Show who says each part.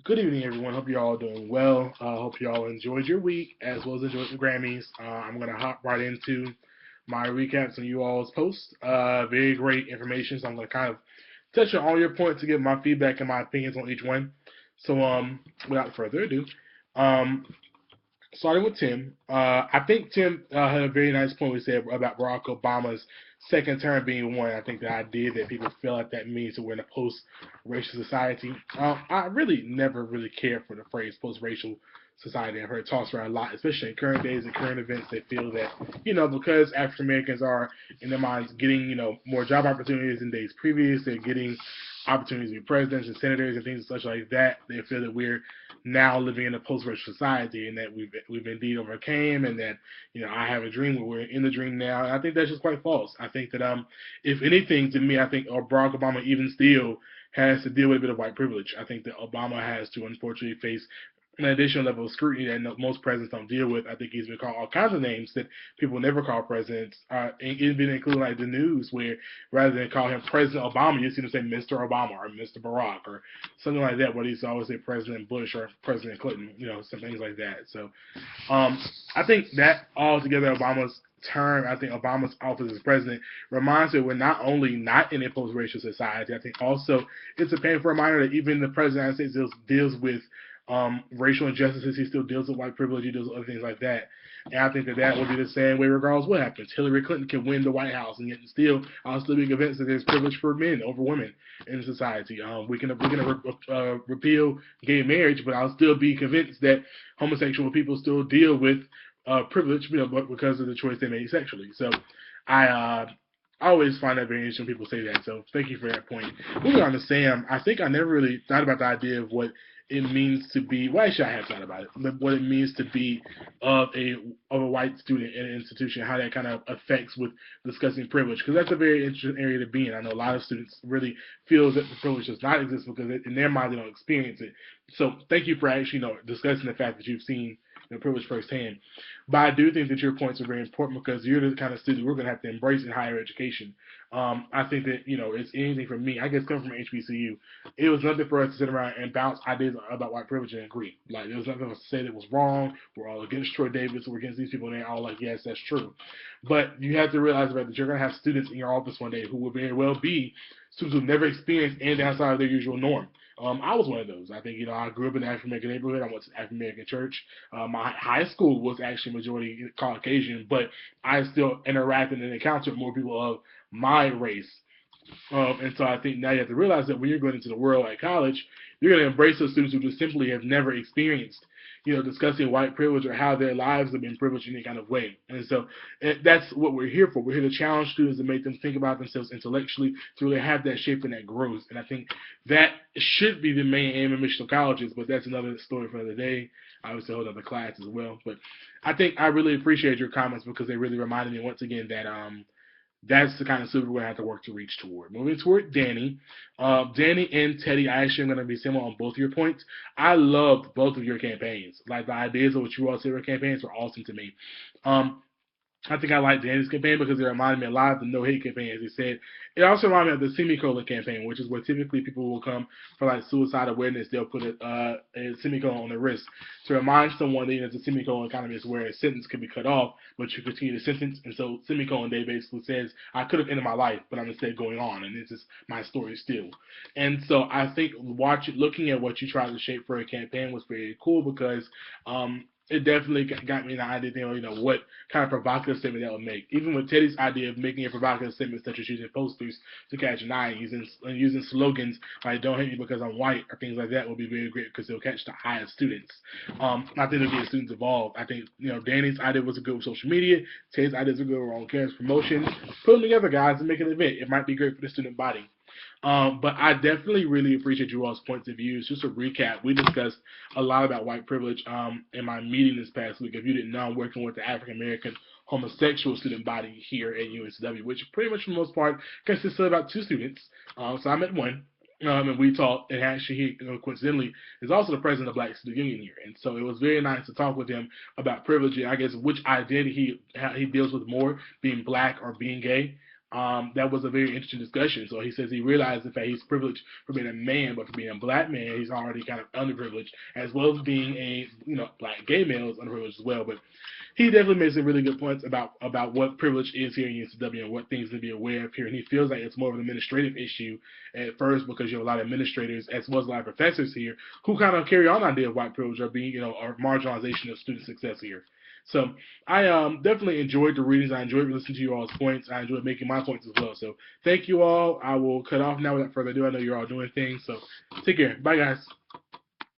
Speaker 1: Good evening, everyone. Hope you're all doing well. Hope you all enjoyed your week as well as enjoyed the Grammys. I'm going to hop right into my recaps on you all's posts. Very great information, so I'm going to kind of touch on all your points to give my feedback and my opinions on each one. So, without further ado, um, starting with Tim, I think Tim had a very nice point we said about Barack Obama's second term being one. I think the idea that people feel like that means that we're in a post-racial society. I really never really cared for the phrase post-racial society. I've heard it tossed around a lot, especially in current days and current events. They feel that, because African Americans are, in their minds, getting, more job opportunities than days previous. They're getting opportunities to be presidents and senators and things such like that. They feel that we're now living in a post-racial society and that we've indeed overcame, and that I have a dream where we're in the dream now. And I think that's just quite false. I think that if anything, to me, I think Barack Obama even still has to deal with a bit of white privilege. I think that Obama has to unfortunately face an additional level of scrutiny that most presidents don't deal with. I think he's been called all kinds of names that people never call presidents, even including like the news, where rather than call him President Obama, you see him say Mr. Obama or Mr. Barack or something like that, where he used to always say President Bush or President Clinton, some things like that. So I think that altogether, Obama's term, I think Obama's office as president reminds us that we're not only not in a post-racial society, I think also it's a painful reminder that even the president of the United States deals with racial injustices. He still deals with white privilege. He deals with other things like that. And I think that will be the same way regardless of what happens. Hillary Clinton can win the White House, and yet still, I'll still be convinced that there's privilege for men over women in society. We can repeal gay marriage, but I'll still be convinced that homosexual people still deal with privilege, but because of the choice they made sexually. So I always find that very interesting when people say that. So thank you for that point. Moving on to Sam, I think I never really thought about the idea of what it means to be. Well, actually, I have thought about it, but what it means to be of a white student in an institution, how that kind of affects with discussing privilege, because that's a very interesting area to be in. I know a lot of students really feel that the privilege does not exist because in their mind they don't experience it. So thank you for actually discussing the fact that you've seen privilege firsthand. But I do think that your points are very important because you're the kind of student we're going to have to embrace in higher education. I think that, it's anything from me. I guess coming from HBCU, it was nothing for us to sit around and bounce ideas about white privilege and agree. Like, there was nothing for us to say that was wrong. We're all against Troy Davis. We're against these people, and they're all like, yes, that's true. But you have to realize that you're going to have students in your office one day who will very well be students who've never experienced anything outside of their usual norm. I was one of those. I think, I grew up in an African American neighborhood. I went to African American church. My high school was actually majority Caucasian, but I still interacted and encountered more people of my race. And so I think now you have to realize that when you're going into the world at college, you're going to embrace those students who just simply have never experienced, discussing white privilege or how their lives have been privileged in any kind of way. And so that's what we're here for. We're here to challenge students and make them think about themselves intellectually to really have that shape and that growth. And I think that should be the main aim and mission of colleges, but that's another story for another day. I obviously hold other class as well. But I think I really appreciate your comments because they really reminded me once again that that's the kind of super we're going to have to work to reach toward. Moving toward Danny. Danny and Teddy, I actually am going to be similar on both of your points. I loved both of your campaigns. Like, the ideas of what you all said were campaigns were awesome to me. I think I like Danny's campaign because it reminded me a lot of the No Hate campaign, as he said. It also reminded me of the semicolon campaign, which is where typically people will come for like suicide awareness. They'll put a semicolon on their wrist to remind someone that the semicolon kind of is where a sentence could be cut off, but you continue the sentence. And so semicolon day basically says, I could have ended my life, but I'm instead going on, and this is my story still. And so I think looking at what you tried to shape for a campaign was very cool because it definitely got me the idea, what kind of provocative statement that would make. Even with Teddy's idea of making a provocative statement such as using posters to catch an eye, using slogans like "Don't hate me because I'm white" or things like that would be very great because they'll catch the eye of students. I think it'll get students involved. I think, Danny's idea was a good with social media. Teddy's ideas are good on campus promotion. Put them together, guys, and make an event. It might be great for the student body. But I definitely really appreciate you all's points of views. Just a recap, we discussed a lot about white privilege in my meeting this past week. If you didn't know, I'm working with the African American homosexual student body here at UNCW, which pretty much for the most part consists of about 2 students. So I met one. And we talked, and actually he, coincidentally, is also the president of the Black Student Union here. And so it was very nice to talk with him about privilege and I guess which identity he deals with more, being black or being gay. that was a very interesting discussion. So he says he realized the fact he's privileged for being a man, but for being a black man, he's already kind of underprivileged, as well as being a black gay male is underprivileged as well. But he definitely made some really good points about what privilege is here in UNCW and what things to be aware of here. And he feels like it's more of an administrative issue at first because you have a lot of administrators as well as a lot of professors here who kind of carry on the idea of white privilege or being, or marginalization of student success here. So I definitely enjoyed the readings. I enjoyed listening to you all's points. I enjoyed making my points as well. So thank you all. I will cut off now without further ado. I know you're all doing things. So take care. Bye, guys.